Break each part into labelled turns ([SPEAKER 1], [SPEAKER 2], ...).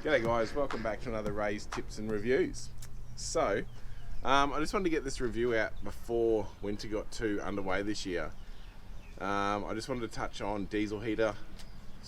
[SPEAKER 1] G'day guys, welcome back to another Ray's Tips and Reviews. So, I just wanted to get this review out before winter got too underway this year. I just wanted to touch on diesel heater.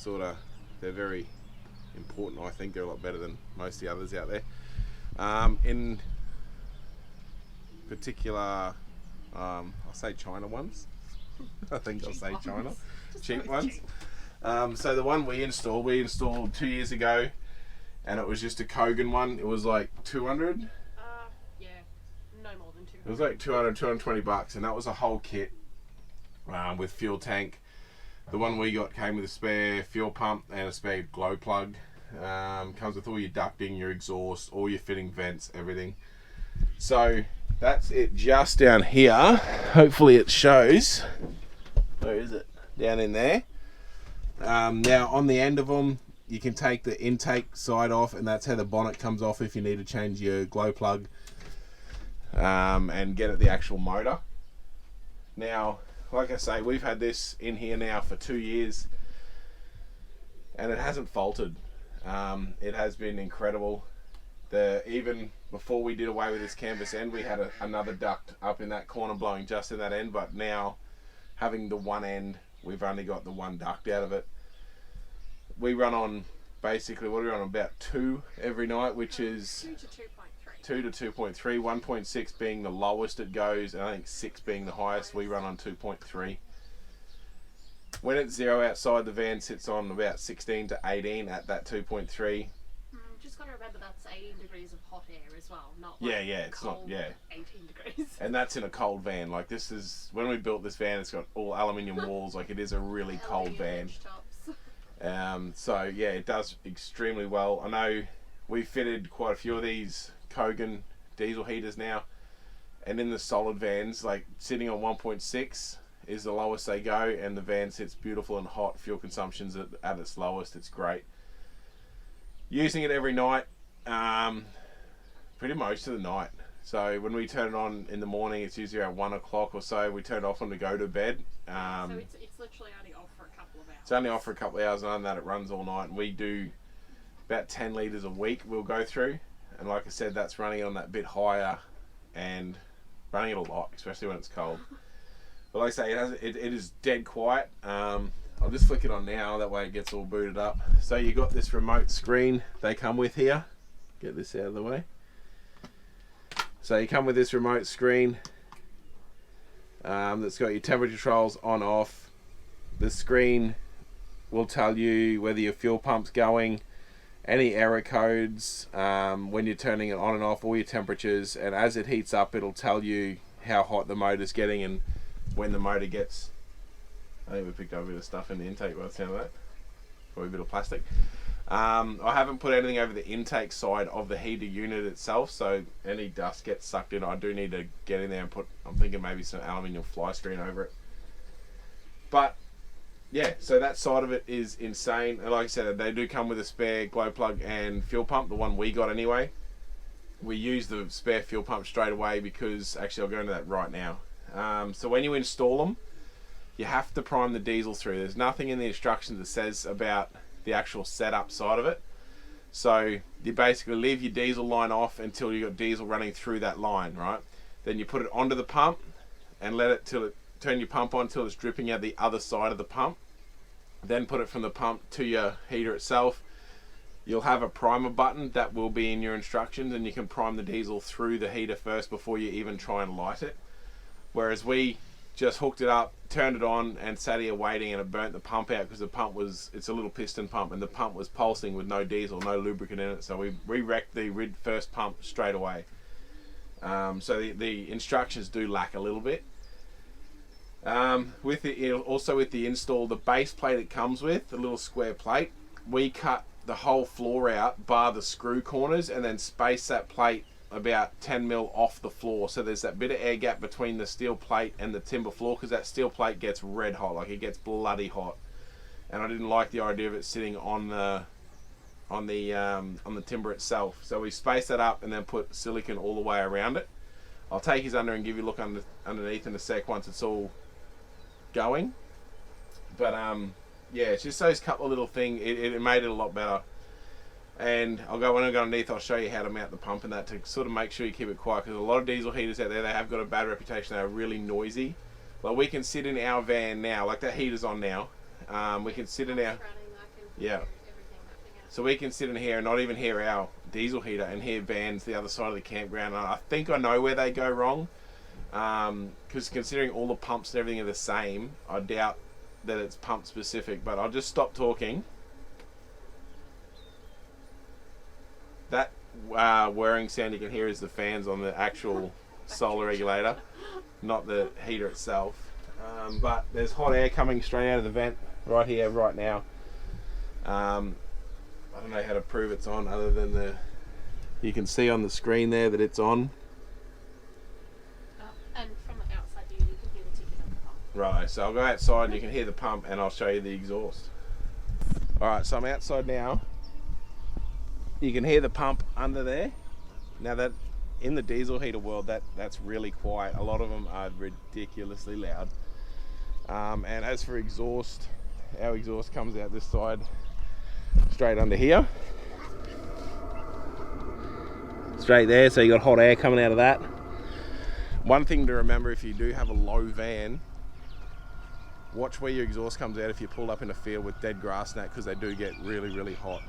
[SPEAKER 1] They're very important, I think. They're a lot better than most of the others out there. In particular, I'll say China ones. I think I'll say China. Cheap ones. So the one we installed 2 years ago, and it was just a Kogan one. It was like 200.
[SPEAKER 2] Yeah, no more than 200.
[SPEAKER 1] It was like 220 bucks, and that was a whole kit with fuel tank. The one we got came with a spare fuel pump and a spare glow plug. Comes with all your ducting, your exhaust, all your fitting vents, everything. So that's it just down here. Hopefully it shows. Where is it? Down in there. Now on the end of them, you can take the intake side off, and that's how the bonnet comes off if you need to change your glow plug and get at the actual motor. Now, like I say, we've had this in here now for 2 years, and it hasn't faltered. It has been incredible. Even before we did away with this canvas end, we had another duct up in that corner blowing just in that end, but now having the one end, we've only got the one duct out of it. We run on basically, what are we on, about 2 every night, which is 2 to 2.3, 1.6 being the lowest it goes, and I think 6 being the highest. We run on 2.3. When it's 0 outside, the van sits on about 16 to 18 at that 2.3.
[SPEAKER 2] Just got to remember that's 18 degrees of hot air as well, not
[SPEAKER 1] Yeah,
[SPEAKER 2] like
[SPEAKER 1] it's not,
[SPEAKER 2] cold 18 degrees.
[SPEAKER 1] And that's in a cold van. Like, this is, when we built this van, it's got all aluminium walls. Like, it is a really cold van. So yeah, it does extremely well. I know we fitted quite a few of these Kogan diesel heaters now, and in the solid vans, like sitting on 1.6 is the lowest they go, and the van sits beautiful and hot. Fuel consumption's at its lowest. It's great. Using it every night, pretty much of the night. So when we turn it on in the morning, it's usually around 1 o'clock or so. We turn it off when we go to bed.
[SPEAKER 2] So it's literally only off for a couple of hours.
[SPEAKER 1] It's only off for a couple of hours, and other than that, it runs all night. And we do about 10 litres a week we'll go through. And like I said, that's running on that bit higher and running it a lot, especially when it's cold. But like I say, it is dead quiet. I'll just flick it on now, that way it gets all booted up. So you got this remote screen they come with here. Get this out of the way. So you come with this remote screen that's got your temperature controls on, off. The screen will tell you whether your fuel pump's going, any error codes, when you're turning it on and off, all your temperatures, and as it heats up, it'll tell you how hot the motor's getting and when the motor gets. I think we picked up a bit of stuff in the intake by the sound of that. Probably a bit of plastic. I haven't put anything over the intake side of the heater unit itself, so any dust gets sucked in. I do need to get in there and I'm thinking maybe some aluminium fly screen over it. But yeah, so that side of it is insane. And like I said, they do come with a spare glow plug and fuel pump, the one we got anyway. We use the spare fuel pump straight away because, actually I'll go into that right now. So when you install them, you have to prime the diesel through. There's nothing in the instructions that says about the actual setup side of it. So you basically leave your diesel line off until you got diesel running through that line, right? Then you put it onto the pump and let it turn your pump on till it's dripping out the other side of the pump. Then put it from the pump to your heater itself. You'll have a primer button that will be in your instructions, and you can prime the diesel through the heater first before you even try and light it. Whereas we just hooked it up, turned it on, and sat here waiting, and it burnt the pump out because the pump it's a little piston pump, and the pump was pulsing with no diesel, no lubricant in it. So we re-wrecked the first pump straight away. So the instructions do lack a little bit. Also with the install, the base plate it comes with, the little square plate, we cut the whole floor out, bar the screw corners, and then space that plate about 10 mil off the floor, so there's that bit of air gap between the steel plate and the timber floor, because that steel plate gets red hot, like it gets bloody hot, and I didn't like the idea of it sitting on the timber itself. So we spaced that up and then put silicone all the way around it. I'll take his under and give you a look underneath in a sec once it's all going. But yeah, it's just those couple of little things. It made it a lot better. And when I go underneath, I'll show you how to mount the pump and that to sort of make sure you keep it quiet, because a lot of diesel heaters out there, they have got a bad reputation. They're really noisy. Well, we can sit in our van now, like that heater's on now. We can sit in our, yeah. So we can sit in here and not even hear our diesel heater and hear vans the other side of the campground. And I think I know where they go wrong, because considering all the pumps and everything are the same, I doubt that it's pump specific. But I'll just stop talking. That whirring sound you can hear is the fans on the actual solar regulator, not the heater itself. But there's hot air coming straight out of the vent right here, right now. I don't know how to prove it's on other than you can see on the screen there that it's on.
[SPEAKER 2] And from the outside you can hear the ticking of the pump.
[SPEAKER 1] Right, so I'll go outside and you can hear the pump and I'll show you the exhaust. Alright, so I'm outside now. You can hear the pump under there. Now that in the diesel heater world, that's really quiet. A lot of them are ridiculously loud. And as for exhaust, our exhaust comes out this side, straight under here. Straight there, so you got hot air coming out of that. One thing to remember, if you do have a low van, watch where your exhaust comes out if you pull up in a field with dead grass and that, because they do get really, really hot.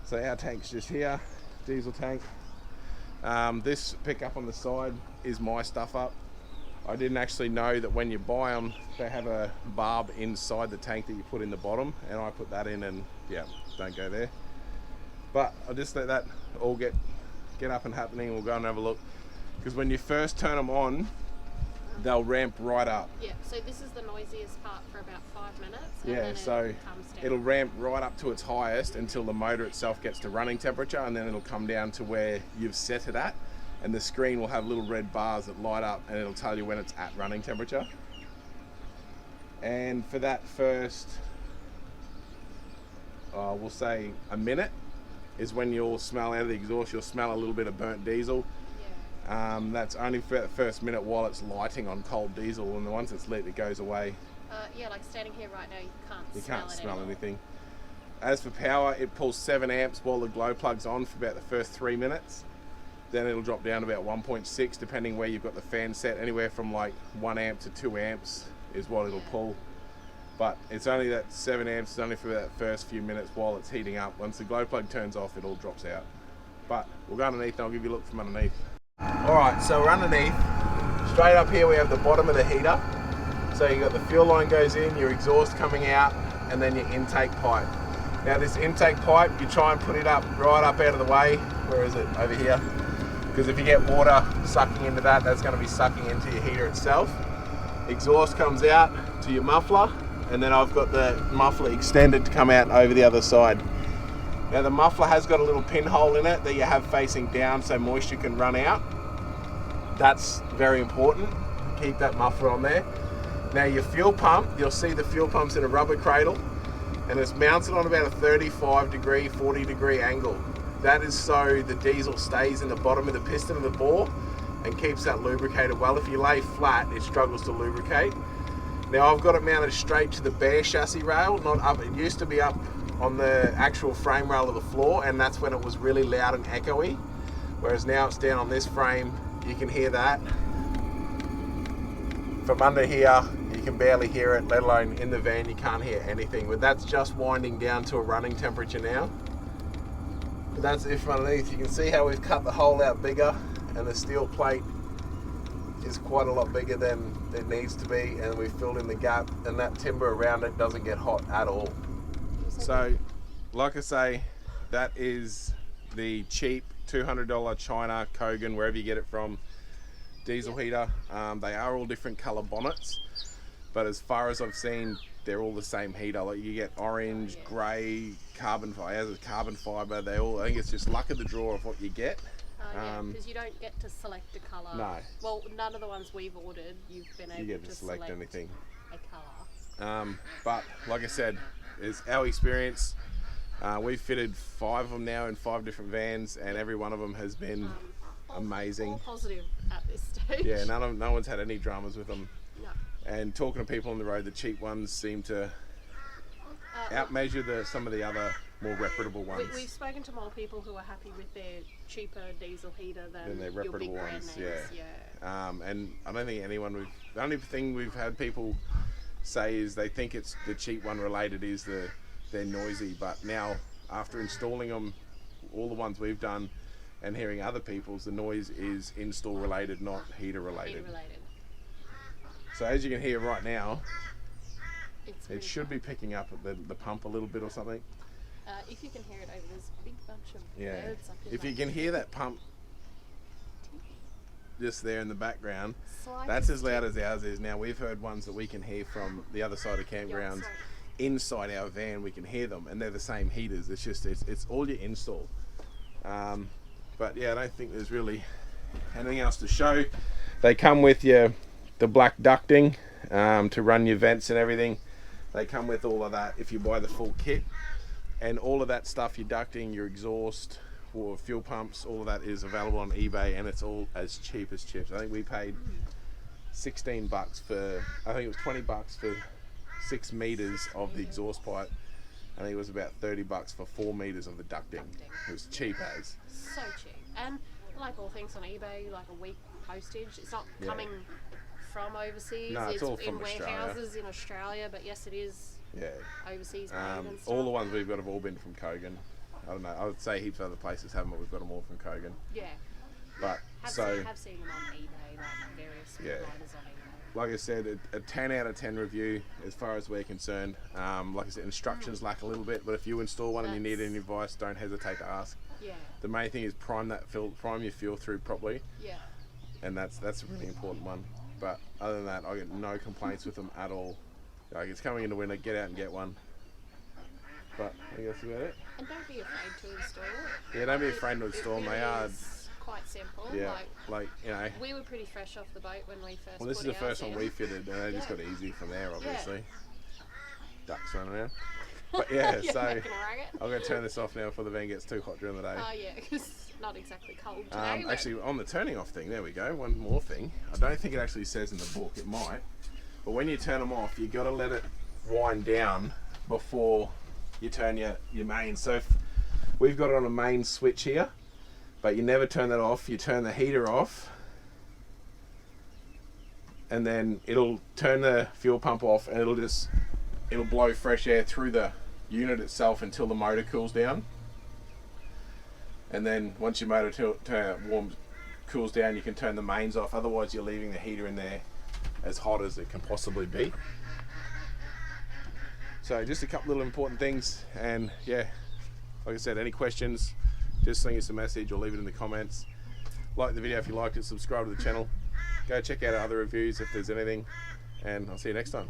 [SPEAKER 1] So our tank's just here, diesel tank. This pickup on the side is my stuff up. I didn't actually know that when you buy them, they have a barb inside the tank that you put in the bottom, and I put that in, and yeah, don't go there. But I'll just let that all get up and happening. We'll go and have a look, because when you first turn them on, they'll ramp right up.
[SPEAKER 2] Yeah, so this is the noisiest part for about 5 minutes. And
[SPEAKER 1] Yeah,
[SPEAKER 2] then
[SPEAKER 1] so
[SPEAKER 2] it comes down.
[SPEAKER 1] it'll ramp right up to its highest until the motor itself gets to running temperature, and then it'll come down to where you've set it at, and the screen will have little red bars that light up, and it'll tell you when it's at running temperature. And for that first, we'll say a minute, is when you'll smell out of the exhaust, you'll smell a little bit of burnt diesel. That's only for the first minute while it's lighting on cold diesel, and once it's lit, it goes away.
[SPEAKER 2] Yeah, like standing here right now, you
[SPEAKER 1] You can't smell
[SPEAKER 2] anymore.
[SPEAKER 1] anything. As for power, it pulls 7 amps while the glow plug's on for about the first 3 minutes. Then it'll drop down to about 1.6, depending where you've got the fan set. Anywhere from like 1 amp to 2 amps is what it'll pull. But it's only that 7 amps is only for that first few minutes while it's heating up. Once the glow plug turns off, it all drops out. But we'll go underneath and I'll give you a look from underneath. Alright, so we're underneath. Straight up here we have the bottom of the heater. So you've got the fuel line goes in, your exhaust coming out, and then your intake pipe. Now this intake pipe, you try and put it up right up out of the way. Where is it? Over here. Because if you get water sucking into that, that's going to be sucking into your heater itself. Exhaust comes out to your muffler, and then I've got the muffler extended to come out over the other side. Now the muffler has got a little pinhole in it that you have facing down so moisture can run out. That's very important. Keep that muffler on there. Now your fuel pump, you'll see the fuel pump's in a rubber cradle, and it's mounted on about a 35 degree, 40 degree angle. That is so the diesel stays in the bottom of the piston of the bore and keeps that lubricated well. If you lay flat, it struggles to lubricate. Now I've got it mounted straight to the bare chassis rail, not up. It used to be up on the actual frame rail of the floor, and that's when it was really loud and echoey. Whereas now it's down on this frame, you can hear that. From under here, you can barely hear it, let alone in the van, you can't hear anything. But that's just winding down to a running temperature now. But that's it from underneath. You can see how we've cut the hole out bigger, and the steel plate is quite a lot bigger than it needs to be, and we've filled in the gap, and that timber around it doesn't get hot at all. So, like I say, that is the cheap $200 China Kogan, wherever you get it from, diesel heater. They are all different color bonnets, but as far as I've seen, they're all the same heater. Like you get orange, grey, carbon fiber. They all, I think it's just luck of the draw of what you get.
[SPEAKER 2] Because you don't get to select a colour.
[SPEAKER 1] No.
[SPEAKER 2] Well, none of the ones we've ordered, you've been able
[SPEAKER 1] You get
[SPEAKER 2] to
[SPEAKER 1] to select anything.
[SPEAKER 2] a colour.
[SPEAKER 1] But like I said, it's our experience. We've fitted 5 of them now in 5 different vans, and every one of them has been amazing.
[SPEAKER 2] All positive at this stage.
[SPEAKER 1] Yeah, no one's had any dramas with them.
[SPEAKER 2] No.
[SPEAKER 1] And talking to people on the road, the cheap ones seem to outmeasure some of the other more reputable ones.
[SPEAKER 2] We've spoken to more people who are happy with their cheaper diesel heater than
[SPEAKER 1] their
[SPEAKER 2] your big
[SPEAKER 1] reputable
[SPEAKER 2] brand
[SPEAKER 1] ones.
[SPEAKER 2] names.
[SPEAKER 1] Yeah. And I don't think the only thing we've had people say is they think it's the cheap one related is they're noisy, but now after installing them, all the ones we've done and hearing other people's, the noise is install related, not heater related. So as you can hear right now, it should be picking up the pump a little bit or something.
[SPEAKER 2] If you can hear it over, there's a big bunch of birds up in
[SPEAKER 1] If you can hear that pump just there in the background,
[SPEAKER 2] Slightest
[SPEAKER 1] that's as loud as ours is. Now we've heard ones that we can hear from the other side of campgrounds. Inside our van we can hear them, and they're the same heaters. It's just it's all your install. But yeah, I don't think there's really anything else to show. They come with the black ducting to run your vents and everything. They come with all of that if you buy the full kit, and all of that stuff, your ducting, your exhaust, or fuel pumps, all of that is available on eBay, and it's all as cheap as chips. I think we paid $16 for, I think it was $20 for 6 meters of the exhaust pipe. I think it was about $30 for 4 meters of the ducting. It was cheap as.
[SPEAKER 2] So cheap. And like all things on eBay, like a week postage, it's not coming from overseas.
[SPEAKER 1] No, it's all from
[SPEAKER 2] in warehouses in Australia, but yes, it is overseas made and stuff.
[SPEAKER 1] All the ones we've got have all been from Kogan. I don't know, I would say heaps of other places haven't, but we've got them all from Kogan.
[SPEAKER 2] Yeah.
[SPEAKER 1] But
[SPEAKER 2] have seen them on eBay, like various providers on eBay.
[SPEAKER 1] Like I said, a 10 out of 10 review as far as we're concerned. Like I said, instructions lack a little bit, but if you install one and you need any advice, don't hesitate to ask.
[SPEAKER 2] Yeah.
[SPEAKER 1] The main thing is prime your fuel through properly.
[SPEAKER 2] Yeah.
[SPEAKER 1] And that's a really important one. But other than that, I get no complaints with them at all. Like, it's coming into winter, get out and get one. But I think that's about it.
[SPEAKER 2] And don't be afraid to install it.
[SPEAKER 1] Yeah, don't be afraid to install them.
[SPEAKER 2] Really
[SPEAKER 1] They are
[SPEAKER 2] quite simple.
[SPEAKER 1] Yeah, like you know.
[SPEAKER 2] We were pretty fresh off the boat when we first.
[SPEAKER 1] Well, this is the first one we fitted, and they just got easy from there, obviously. Ducks running around. But yeah, so I'm going to turn this off now before the van gets too hot during the day.
[SPEAKER 2] Oh yeah, because it's not exactly cold today.
[SPEAKER 1] Actually, on the turning off thing, there we go. One more thing. I don't think it actually says in the book. It might. But when you turn them off, you got to let it wind down before you turn your main. So if we've got it on a main switch here, but you never turn that off. You turn the heater off, and then it'll turn the fuel pump off, and it'll blow fresh air through the unit itself until the motor cools down. And then once your motor cools down, you can turn the mains off. Otherwise, you're leaving the heater in there as hot as it can possibly be. So just a couple little important things, and yeah, like I said, any questions, just send us a message or leave it in the comments. Like the video if you liked it, subscribe to the channel, go check out our other reviews if there's anything, and I'll see you next time.